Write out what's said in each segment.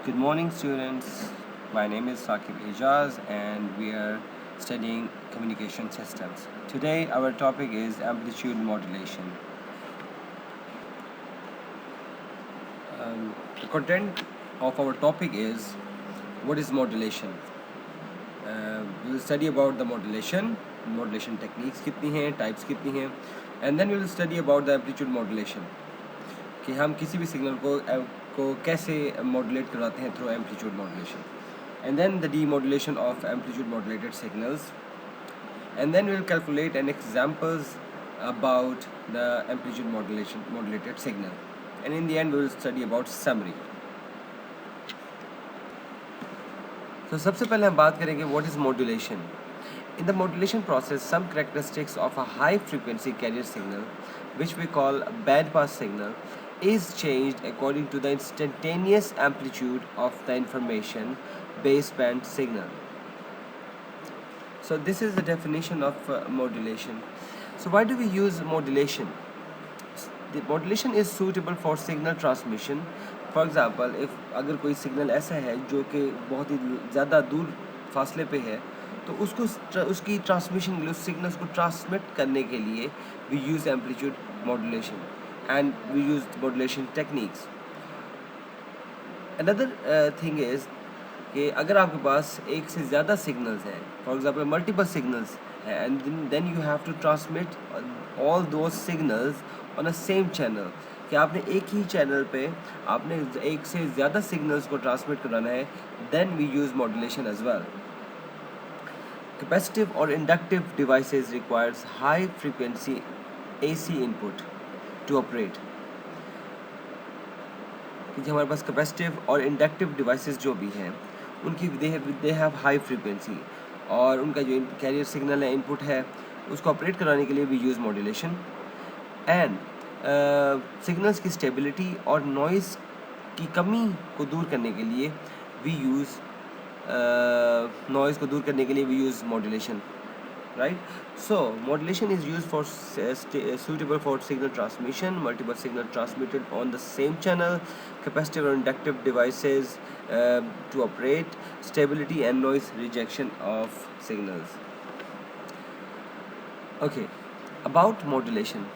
Good morning, students. My name is Saqib Ijaz, and we are studying communication systems. Today, our topic is amplitude modulation. The content of our topic is what is modulation. We will study about the modulation techniques कितनी हैं, types कितनी हैं, and then we will study about the amplitude modulation. कि हम किसी भी signal को कैसे मॉड्यूलेट करवाते हैं through amplitude modulation, and then the demodulation of amplitude modulated signals, and then we'll calculate an examples about the amplitude modulated signal, and in the end we will study about summary. So सबसे पहले हम बात करेंगे what is modulation. In the modulation process, some characteristics of a high frequency carrier signal, which we call band pass signal, is changed according to the instantaneous amplitude of the information baseband signal. So this is the definition of modulation. So why do we use modulation? The modulation is suitable for signal transmission. For example, if अगर कोई signal ऐसा है जो कि बहुत ही ज़्यादा दूर फासले पे है, तो उसकी ट्रांसमिशन के लिए, उस सिग्नल्स को ट्रांसमिट करने के लिए we use amplitude modulation and we use modulation techniques. Another thing is कि अगर आपके पास एक से ज़्यादा सिग्नल्स हैं, फॉर एग्जांपल मल्टीपल सिग्नल्स हैं, and then you have to transmit all those signals on a same channel, कि आपने एक ही चैनल पे आपने एक से ज़्यादा सिग्नल्स को ट्रांसमिट कराना है, then we use modulation as well. Capacitive or inductive devices requires high frequency AC input to operate. कि हमारे पास कैपेसिटिव और इंडक्टिव डिवाइसेस जो भी हैं उनकी दे हैव हाई फ्रीक्वेंसी, और उनका जो कैरियर सिग्नल है, इनपुट है, उसको ऑपरेट कराने के लिए we use modulation. And signals की स्टेबिलिटी और नॉइज़ की कमी को दूर करने के लिए we use modulation, right? So modulation is used for suitable for signal transmission, multiple signal transmitted on the same channel, capacitive or inductive devices to operate, stability and noise rejection of signals. Okay, about modulation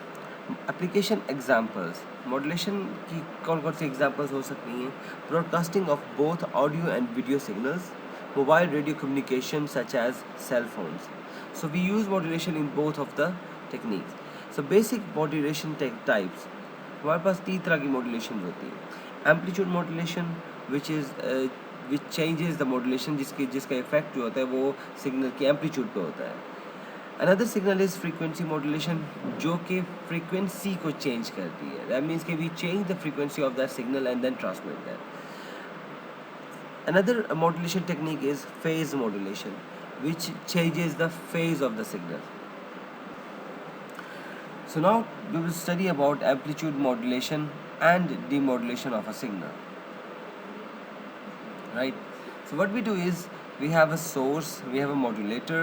application examples. Modulation की कौन कौन सी examples हो सकती हैं? Broadcasting of both audio and video signals, mobile radio communication such as cell phones. So we use modulation in both of the techniques. So basic modulation types, हमारे पास 3 तरह की मॉड्यूलेशन होती है. Amplitude modulation which changes the modulation, जिसका effect जो होता है वो सिग्नल की एम्पलीट्यूड पे होता है. Another signal is frequency modulation, जो कि फ्रीक्वेंसी को चेंज करती है. दैट मीन्स कि we change the frequency of that signal and then transmit that. Another modulation technique is phase modulation, which changes the phase of the signal. So now we will study about amplitude modulation and demodulation of a signal. Right? So what we do is we have a source, we have a modulator,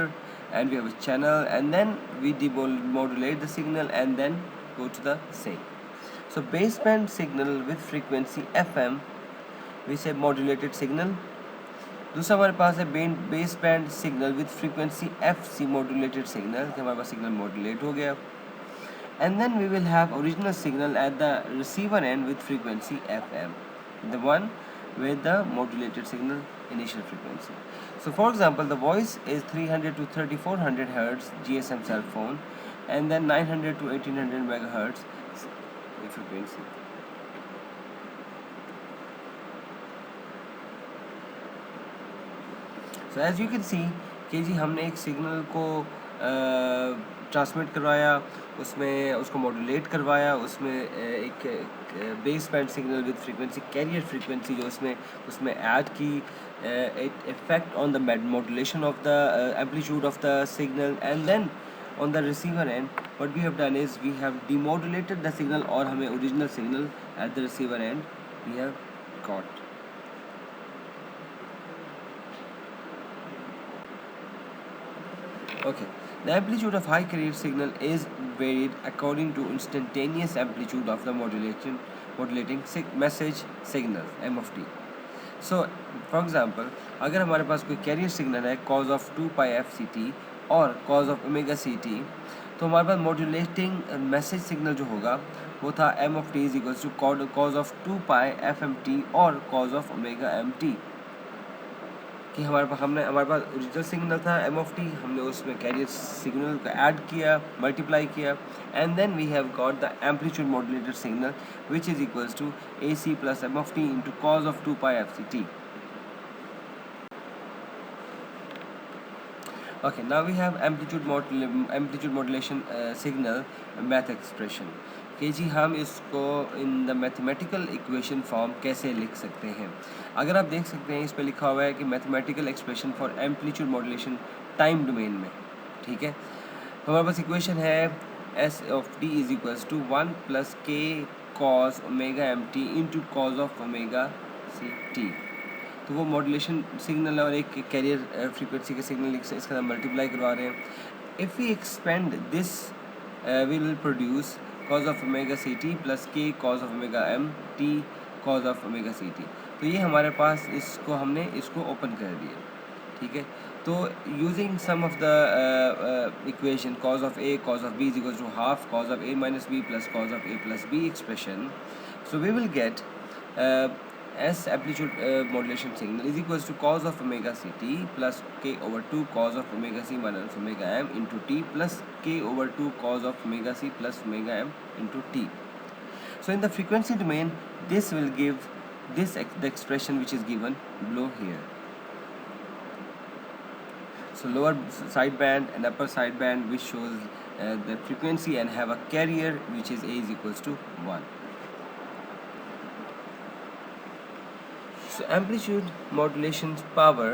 and we have a channel, and then we demodulate the signal and then go to the sink. So baseband signal with frequency FM, we say modulated signal. दूसरा हमारे पास है base band signal with frequency FC modulated signal, कि हमारे पास signal modulate हो गया. And then we will have original signal at the receiver and with frequency FM, the one with the modulated signal initial frequency. So for example, the voice is 300 to 3400 Hz GSM cell phone, and then 900 to 1800 megahertz frequency. So as you can see कि जी हमने एक signal को transmit करवाया, उसमें उसको modulate करवाया, उसमें एक base band signal with frequency carrier frequency जो उसमें ऐड की, it effect on the modulation of the amplitude of the signal, and then on the receiver and what we have done is we have demodulated the signal, और हमें original signal at the receiver and we have got. Okay, the amplitude of high carrier signal is varied according to instantaneous amplitude of the modulating message signal, M of T. So for example अगर हमारे पास कोई carrier signal है cos of 2 pi f c t और cos of omega c t, तो हमारे पास modulating message signal जो होगा वो था M of T is equals to cos of 2 pi f M t और cos of omega M t. कि हमारे पास ओरिजिनल सिग्नल था एम ऑफ टी, हमने उसमें कैरियर सिग्नल को ऐड किया, मल्टीप्लाई किया, and then we have got the amplitude modulated signal which is equals to A C plus M of T into cos of 2 pi f c t. Okay, now we have amplitude modulation signal math expression कि जी हम इसको in the mathematical equation form कैसे लिख सकते हैं. अगर आप देख सकते हैं इस पर लिखा हुआ है कि mathematical expression for amplitude modulation time domain में. ठीक है, तो हमारे पास इक्वेशन है S of T is equals to 1 plus K cos omega M t into cos of omega c t. तो वो मॉड्यूलेशन सिग्नल और एक कैरियर फ्रीक्वेंसी के सिग्नल इसके साथ मल्टीप्लाई करवा रहे हैं. If we expand this we will produce cos of omega c t plus K cos of omega M t cos of omega c t. तो ये हमारे पास हमने इसको ओपन कर दिया. ठीक है, तो using sum of the equation cos of A cos of B is equal to half cos of A minus B plus cos of A plus B expression, so we will get S amplitude modulation signal is equals to cos of omega ct plus k over 2 cos of omega c minus omega m into t plus k over 2 cos of omega c plus omega m into t. So in the frequency domain, this will give the expression which is given below here. So lower sideband and upper sideband which shows the frequency and have a carrier which is a is equals to 1. So amplitude modulation power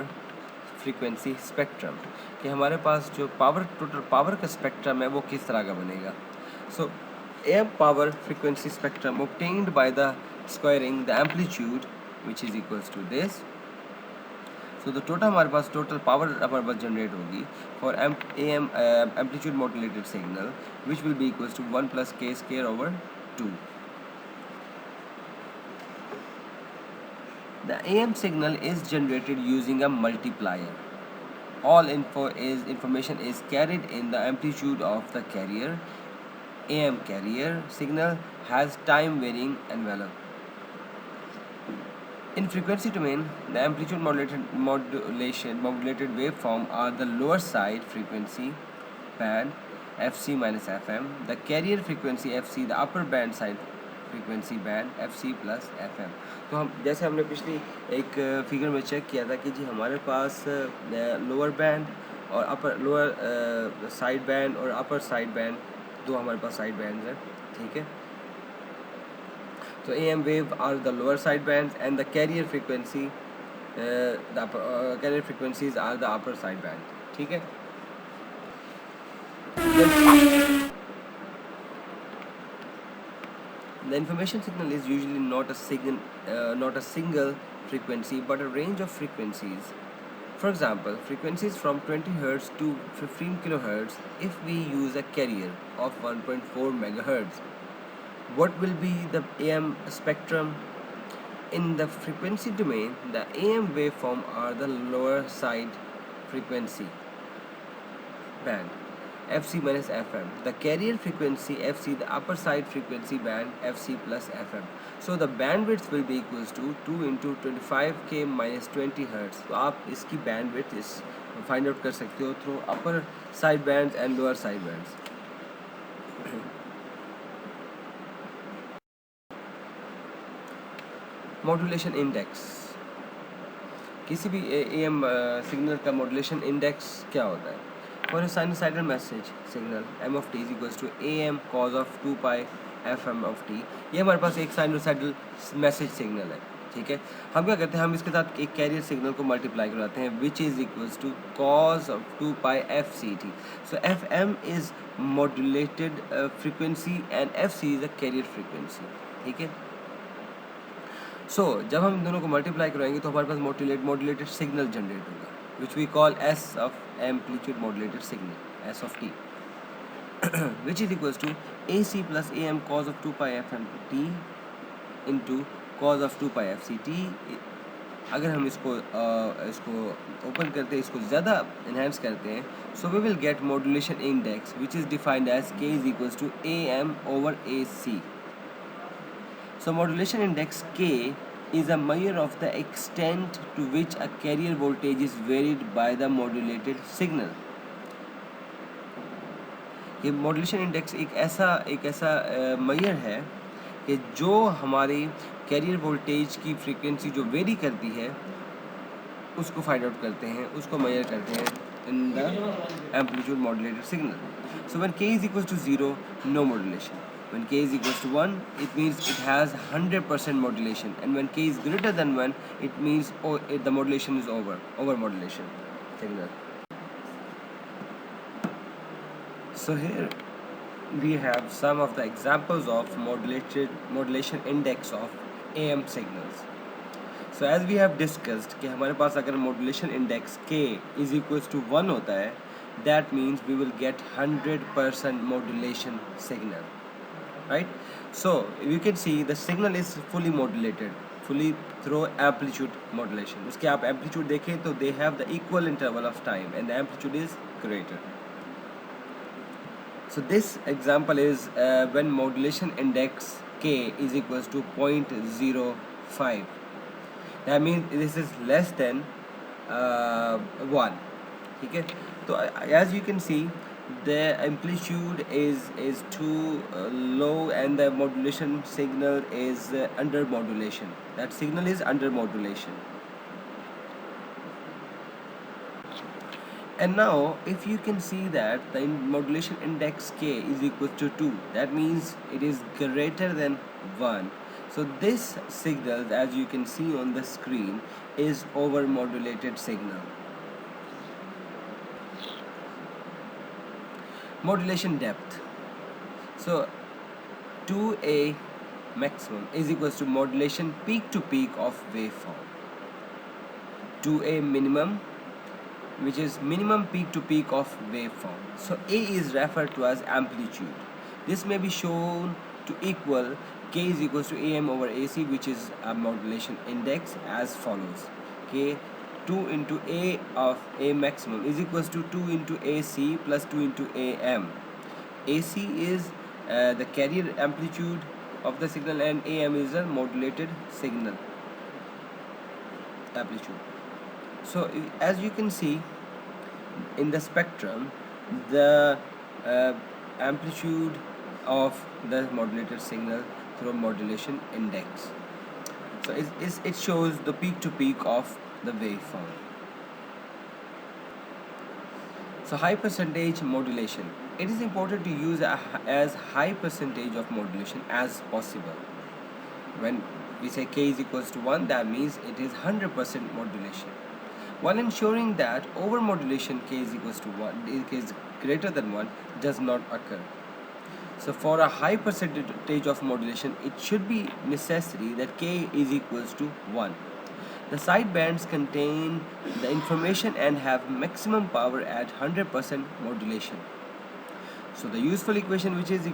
frequency spectrum कि हमारे पास जो total power का spectrum है वो किस तरह का बनेगा. So M power frequency spectrum obtained by the squaring the amplitude which is equals to this. So the total हमारे पास टोटल पावर हमारे पास जनरेट होगी for M amplitude modulated signal which will be equals to 1 plus K square over 2. The AM signal is generated using a multiplier. All information is carried in the amplitude of the carrier. AM carrier signal has time varying envelope. In frequency domain, the amplitude modulated waveform are the lower side frequency band FC minus FM, the carrier frequency FC, the upper band side frequency band F C plus F M. तो हम जैसे हमने पिछली एक figure में check किया था कि जी हमारे पास लोअर बैंड और अपर लोअर साइड बैंड और अपर साइड बैंड दो हमारे पास साइड बैंड हैं. ठीक है, तो A M wave are the lower side band and the carrier frequency carrier frequencies are the upper side band. ठीक है, the information signal is usually not a single frequency but a range of frequencies. For example, frequencies from 20 Hz to 15 kHz. If we use a carrier of 1.4 MHz, what will be the AM spectrum? In the frequency domain, the AM waveform are the lower side frequency band FC minus FM, the carrier frequency FC, the upper side frequency band FC plus FM. So the bandwidth will be equals to 2 into 25k minus 20 Hz. तो आप इसकी bandwidth इस find out कर सकते हो through upper side bands and lower side bands. Modulation index, किसी भी AM signal का modulation index क्या होता है? For a sinusoidal message signal, m of t is equals to am cos of 2 pi fm of t. ये हमारे पास एक sinusoidal message signal है. ठीक है, हम क्या करते हैं, हम इसके साथ एक कैरियर सिग्नल को मल्टीप्लाई करवाते हैं which is equals to cos of 2 pi f c t. So fm is modulated frequency and fc is a carrier frequency. ठीक है, सो जब हम दोनों को मल्टीप्लाई करवाएंगे तो हमारे पास मॉड्यूलेटेड सिग्नल जनरेट होगा which we call S of amplitude modulated signal, S of t, which is equals to AC plus AM cos of 2 pi FM t into cos of 2 pi FCT अगर हम इसको open करते हैं, इसको ज़्यादा enhance करते हैं, so we will get modulation index which is defined as k is equals to AM/AC. So modulation index K is a measure of the extent to which a carrier voltage is varied by the modulated signal. ये modulation index एक ऐसा major है कि जो हमारी career voltage की frequency जो very करती है उसको फाइंड आउट करते हैं, उसको मेजर करते हैं in the amplitude modulated signal. So when k is equal to 0, no modulation. When k is equals to 1, it means it has 100% modulation, and when k is greater than 1, it means the modulation is over modulation signal. So here we have some of the examples of modulation index of AM signals. So as we have discussed कि हमारे पास अगर modulation index k is equals to 1 होता है, that means we will get 100% modulation signal, right? So you can see the signal is fully modulated, fully through amplitude modulation. उसके आप amplitude देखें तो they have the equal interval of time and the amplitude is greater. So this example is when modulation index k is equals to 0.05. That means this is less than 1. ठीक है, तो as you can see the amplitude is too low and the modulation signal is under modulation. That signal is under modulation. And now if you can see that the modulation index k is equal to 2, that means it is greater than 1. So this signal, as you can see on the screen, is over modulated signal. Modulation depth. So 2A maximum is equals to modulation peak to peak of waveform. 2A minimum, which is minimum peak to peak of waveform. So A is referred to as amplitude. This may be shown to equal k is equals to AM/AC, which is a modulation index, as follows. K 2 into A of A maximum is equals to 2 into AC plus 2 into AM. AC is the carrier amplitude of the signal and AM is the modulated signal amplitude. So as you can see in the spectrum, the amplitude of the modulated signal through modulation index. So it shows the peak to peak of the waveform. So high percentage modulation. It is important to use as high percentage of modulation as possible. When we say k is equals to 1, that means it is 100% modulation. While ensuring that overmodulation k is equals to 1, k is greater than 1, does not occur. So for a high percentage of modulation, it should be necessary that k is equals to 1. The sidebands contain the information and have maximum power at 100% modulation. So the useful equation which is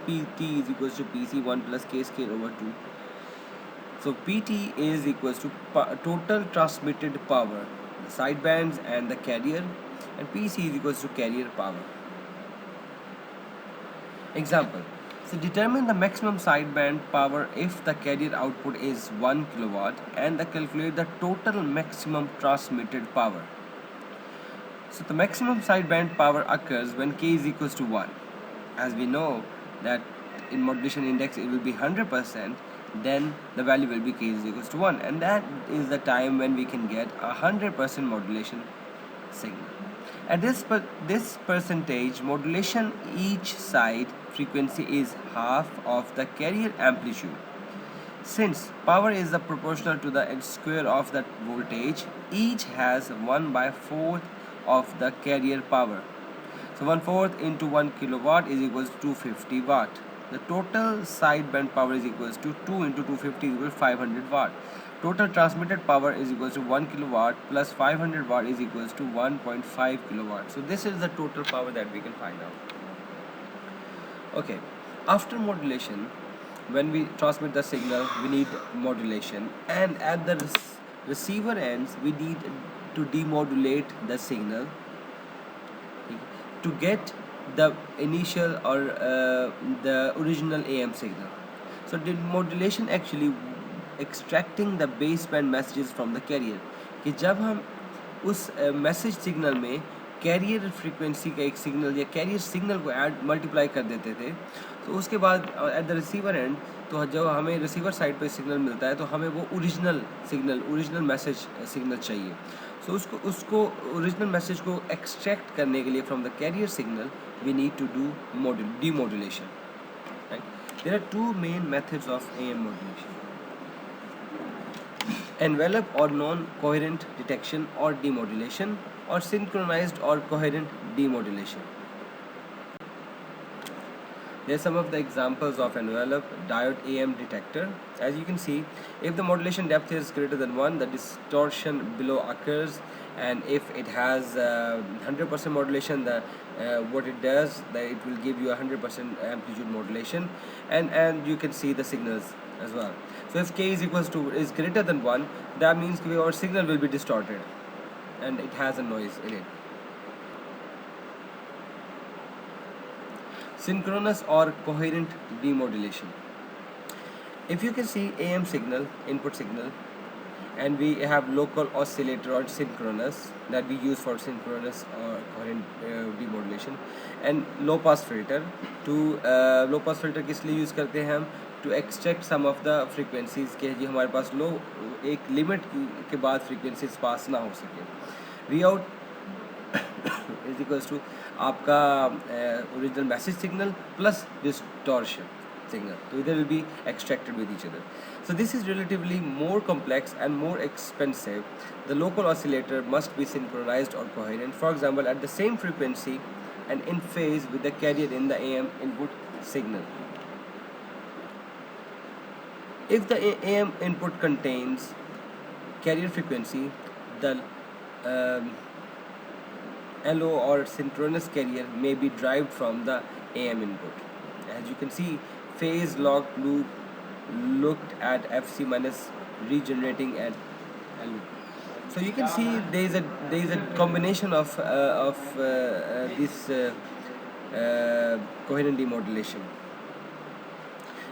Pt is equals to Pc1 plus k square over 2. So Pt is equals to total transmitted power, the sidebands and the carrier, and Pc is equals to carrier power. Example. So determine the maximum sideband power if the carrier output is 1 kilowatt and calculate the total maximum transmitted power. So the maximum sideband power occurs when k is equals to 1. As we know that in modulation index it will be 100%, then the value will be k is equals to 1, and that is the time when we can get 100% modulation signal. At this percentage modulation, each side frequency is half of the carrier amplitude. Since power is the proportional to the square of the voltage, each has 1/4 of the carrier power. So 1/4 into 1 kilowatt is equals to 250 watt. The total sideband power is equals to 2 into 250 is equals to 500 watt. Total transmitted power is equals to 1 kilowatt plus 500 watt is equals to 1.5 kilowatt. So this is the total power that we can find out. Okay, after modulation, when we transmit the signal, we need modulation, and at the receiver ends we need to demodulate the signal to get the initial or the original AM signal. So demodulation actually extracting the baseband messages from the carrier कि जब हम उस message signal में carrier frequency का एक signal या career signal को add multiply कर देते थे तो उसके बाद एट द रिसीवर एंड तो जब हमें रिसीवर साइड पे सिग्नल मिलता है तो हमें वो ओरिजिनल मैसेज सिग्नल चाहिए. सो उसको ओरिजिनल मैसेज को एक्सट्रैक्ट करने के लिए from the carrier signal we need to do demodulation. Right. There are two main methods of AM modulation: envelope or non-coherent detection or demodulation, or synchronized or coherent demodulation. There are some of the examples of envelope diode AM detector. As you can see, if the modulation depth is greater than 1, the distortion below occurs, and if it has 100% modulation, what it does, that it will give you 100% amplitude modulation, and you can see the signals as well. So if k is greater than 1, that means our signal will be distorted and it has a noise in it. Synchronous or coherent demodulation. If you can see AM signal, input signal, and we have local oscillator or synchronous that we use for synchronous or coherent demodulation, and low pass filter. To low pass filter किस लिए use करते हैं हम? To extract some of the frequencies के जी हमारे पास लो एक limit के बाद frequencies पास ना हो सके. Vout is equals to आपका original message signal plus distortion signal. So they will be extracted with each other. So this is relatively more complex and more expensive. The local oscillator must be synchronized or coherent. For example, at the same frequency and in phase with the carrier in the AM input signal. If the AM input contains carrier frequency, the LO or synchronous carrier may be derived from the AM input. As you can see, phase locked loop looked at FC minus regenerating at LO. So you can see there is a combination of this coherent demodulation.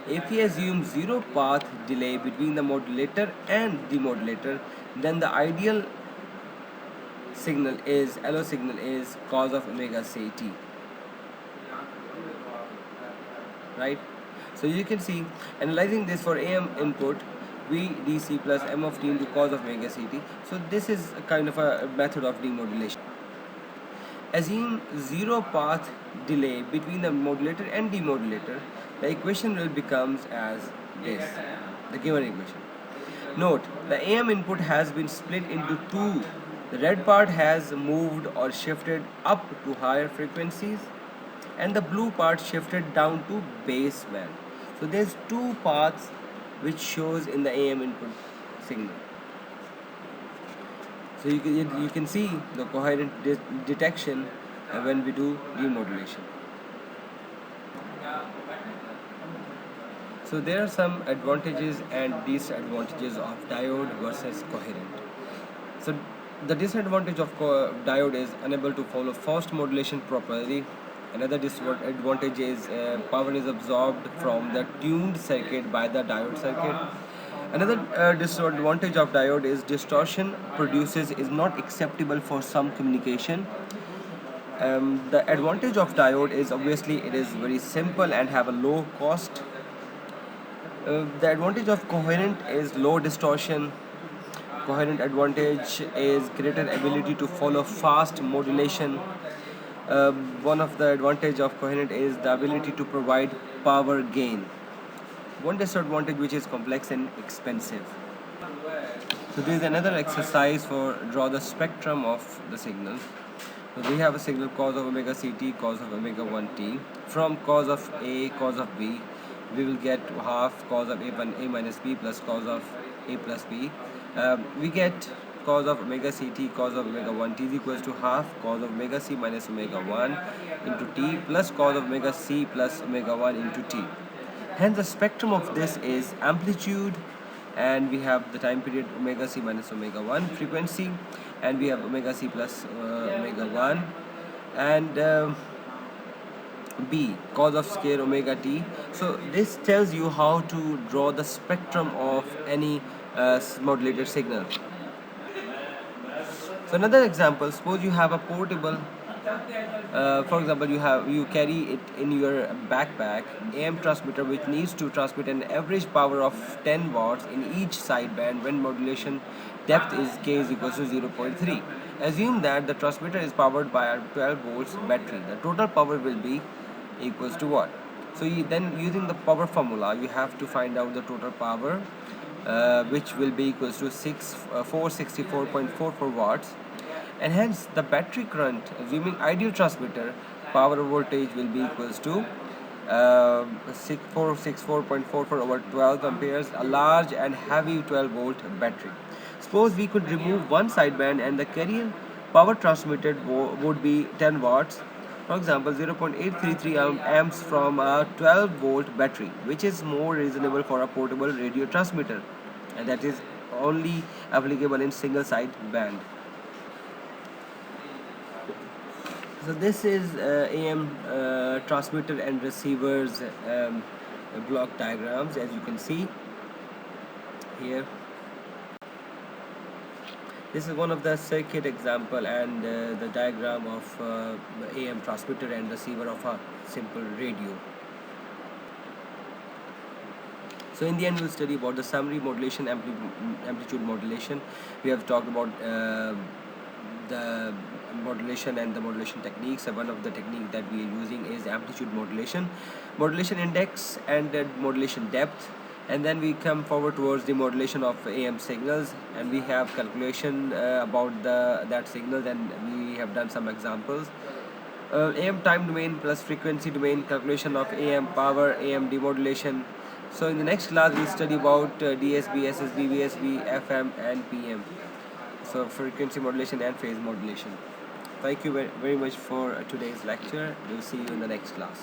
If we assume zero path delay between the modulator and demodulator, then the ideal signal is LO signal is cos of omega CT. Right? So you can see, analyzing this for AM input, VDC plus M of t into cos of omega CT. So this is a kind of a method of demodulation. Assume zero path delay between the modulator and demodulator. The equation will becomes as this, the given equation. Note, the AM input has been split into two. The red part has moved or shifted up to higher frequencies, and the blue part shifted down to baseband. So there's two paths which shows in the AM input signal. So you can see the coherent detection when we do demodulation. So there are some advantages and disadvantages of diode versus coherent. So the disadvantage of diode is unable to follow fast modulation properly. Another disadvantage is power is absorbed from the tuned circuit by the diode circuit. Another disadvantage of diode is distortion produces is not acceptable for some communication. The advantage of diode is obviously it is very simple and have a low cost. The advantage of coherent is low distortion. Coherent advantage is greater ability to follow fast modulation. One of the advantage of coherent is the ability to provide power gain. One disadvantage which is complex and expensive. So there is another exercise for draw the spectrum of the signal. So we have a signal cos of omega CT, cos of omega 1t. From cos of A, cos of B, we will get half cos of A minus B plus cos of A plus B. We get cos of omega CT, cos of omega 1t is equals to half cos of omega C minus omega 1 into t plus cos of omega C plus omega 1 into t. Hence the spectrum of this is amplitude and we have the time period omega c minus omega 1 frequency, and we have omega c plus omega 1, and B, cos of square omega t. So this tells you how to draw the spectrum of any modulated signal. So another example, suppose you have a portable, for example, you carry it in your backpack, AM transmitter, which needs to transmit an average power of 10 watts in each sideband when modulation depth is k is equals to 0.3. Assume that the transmitter is powered by a 12 volts battery. The total power will be equals to what? So then using the power formula, you have to find out the total power, which will be equals to 464.44 watts, and hence the battery current, assuming ideal transmitter, power voltage will be equals to 464.44 over 12 amperes, a large and heavy 12 volt battery. Suppose we could remove one sideband and the carrier power transmitted would be 10 watts, for example 0.833 amps from a 12 volt battery, which is more reasonable for a portable radio transmitter, and that is only applicable in single side band. So this is AM transmitter and receivers block diagrams, as you can see here. This is one of the circuit example and the diagram of AM transmitter and receiver of a simple radio. So in the end, we'll study about the summary modulation, amplitude modulation. We have talked about the modulation and the modulation techniques. One of the technique that we are using is amplitude modulation, modulation index, and modulation depth. And then we come forward towards the modulation of AM signals, and we have calculation about that signals, and we have done some examples. AM time domain plus frequency domain, calculation of AM power, AM demodulation. So in the next class we study about DSB, SSB, VSB, FM and PM. So frequency modulation and phase modulation. Thank you very much for today's lecture. We'll see you in the next class.